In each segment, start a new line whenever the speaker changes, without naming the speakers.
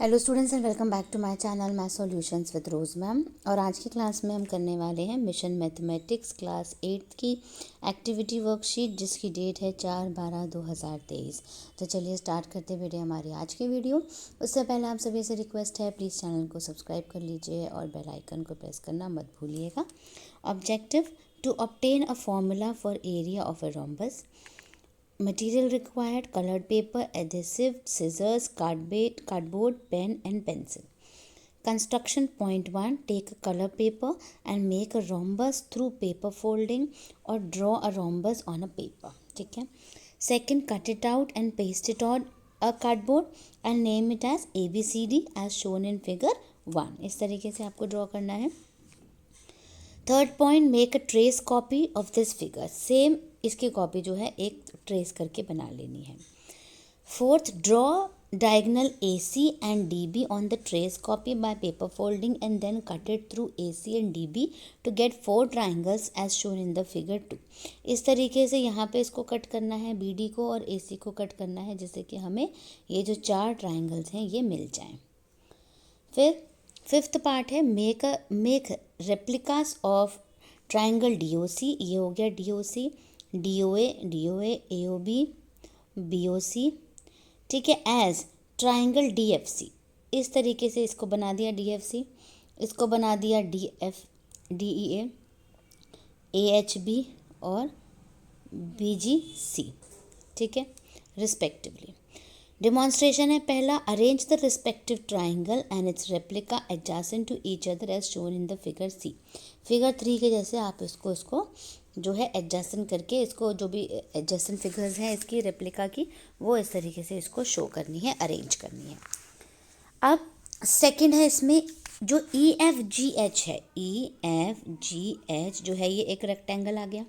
Hello students and welcome back to my channel math solutions with Rose ma'am. और आज की class में हम करने वाले हैं मिशन मैथमेटिक्स क्लास 8 की एक्टिविटी वर्कशीट, जिसकी डेट है 4/12/2023। तो चलिए स्टार्ट करते हुए हमारी आज की वीडियो। उससे पहले आप सभी से रिक्वेस्ट है, प्लीज़ चैनल को सब्सक्राइब कर लीजिए और बेल आइकन को प्रेस करना मत भूलिएगा। Objective: to obtain a formula for area of a rhombus. Material required: colored paper, adhesive, scissors, cardboard, pen and pencil. Construction: point 1, take a color paper and make a rhombus through paper folding or draw a rhombus on a paper. ठीक है. Second, cut it out and paste it on a cardboard and name it as ABCD as shown in figure 1. इस तरीके से आपको draw करना है. Third point, make a trace copy of this figure. Same इसकी copy जो है एक ट्रेस करके बना लेनी है. Fourth, draw diagonal AC and DB on the trace copy by paper folding and then cut it through AC and DB to get 4 triangles as shown in the figure 2. इस तरीके से यहाँ पे इसको कट करना है, BD को और AC को कट करना है, जिससे कि हमें ये जो 4 ट्राइंगल्स हैं ये मिल जाएं. फिर फिफ्थ पार्ट है, make replicas of triangle DOC. ये हो गया DOC, DOA, AOB, BOC. ठीक है. As triangle DFC. इस तरीके से इसको बना दिया DFC, इसको बना दिया DF, DEA, AHB और BGC. ठीक है, रिस्पेक्टिवली. डिमॉन्स्ट्रेशन है पहला, arrange the respective triangle and its replica adjacent to each other as shown in the figure C. Figure 3 के जैसे आप इसको जो है एडजेसेंट करके, इसको जो भी एडजेसेंट फिगर्स हैं इसकी रेप्लिका की, वो इस तरीके से इसको शो करनी है, अरेंज करनी है. अब सेकंड है इसमें जो EFGH है, EFGH जो है ये एक रेक्टेंगल आ गया.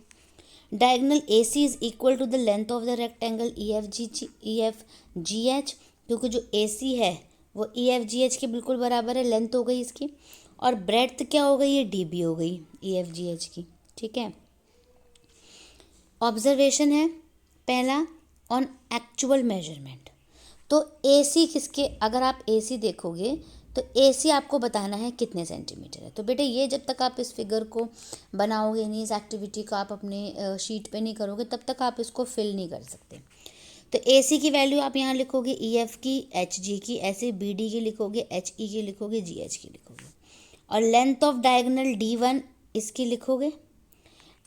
Diagonal AC is equal to the length of the rectangle EFGH, क्योंकि जो AC है वो EFGH के बिल्कुल बराबर है, लेंथ हो गई इसकी. और ब्रेड्थ क्या हो गई, ये DB हो गई EFGH की. ठीक है. ऑब्जर्वेशन है पहला, ऑन एक्चुअल मेजरमेंट. तो AC किसके, अगर आप AC देखोगे तो AC आपको बताना है कितने सेंटीमीटर है. तो बेटे ये जब तक आप इस फिगर को बनाओगे नहीं, इस एक्टिविटी को आप अपने शीट पे नहीं करोगे, तब तक आप इसको फिल नहीं कर सकते. तो AC की वैल्यू आप यहाँ लिखोगे, EF की, HG की, ऐसे BD की लिखोगे, HE की लिखोगे, GH की लिखोगे. और लेंथ ऑफ डायगोनल D1 इसकी लिखोगे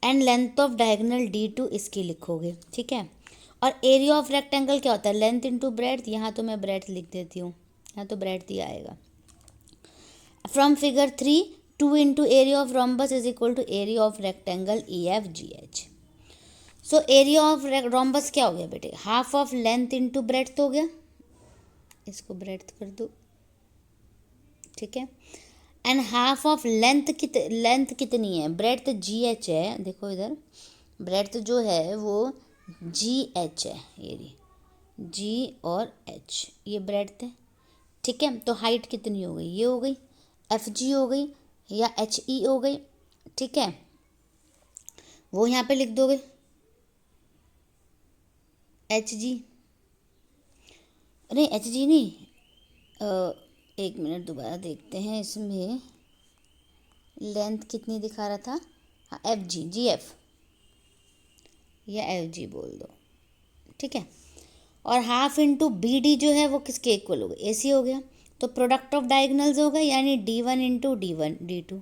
and length of diagonal D2 इसकी लिखोगे. ठीक है. और एरिया ऑफ रेक्टेंगल क्या होता है, लेंथ इंटू ब्रेड्थ. यहाँ तो मैं ब्रेड्थ लिख देती हूँ, यहाँ तो ब्रेड्थ ही आएगा. From figure 3, 2 into area of rhombus is equal to area of rectangle EFGH. So area of rhombus क्या हो गया बेटे, half of length into breadth हो गया. इसको ब्रेड्थ कर दो. ठीक है. एंड हाफ ऑफ लेंथ कितनी है, ब्रेड्थ GH है. देखो इधर ब्रेड्थ जो है वो GH है, ये G और H ये ब्रेड्थ है. ठीक है. तो हाइट कितनी हो गई, ये हो गई FG हो गई या HE हो गई. ठीक है, वो यहाँ पे लिख दोगे HG, नहीं HG नहीं, एक मिनट दोबारा देखते हैं. इसमें लेंथ कितनी दिखा रहा था, हाँ FG, GF या FG बोल दो. ठीक है. और हाफ इंटू BD जो है वो किसके इक्वल हो गया, AC हो गया. तो प्रोडक्ट ऑफ डायगोनल्स होगा, यानी D1 इंटू D1 D2.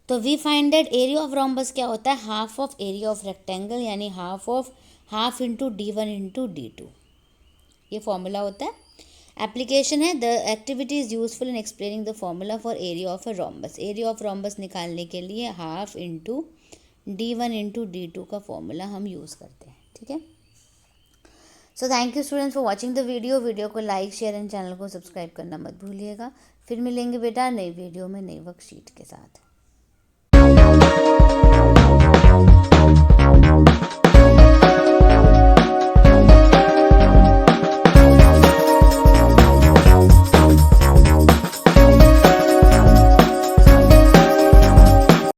तो we find that area of rhombus क्या होता है, half of area of rectangle, यानी half into D1 into D2. ये फॉर्मूला होता है. एप्लीकेशन है, the activity is useful in explaining the formula for area of a rhombus. Area of rhombus निकालने के लिए half into D1 into D2 का formula हम यूज़ करते हैं. ठीक है. So thank you students for watching the video को लाइक, शेयर एंड चैनल को सब्सक्राइब करना मत भूलिएगा. फिर मिलेंगे बेटा नई वीडियो में नई वर्कशीट के साथ.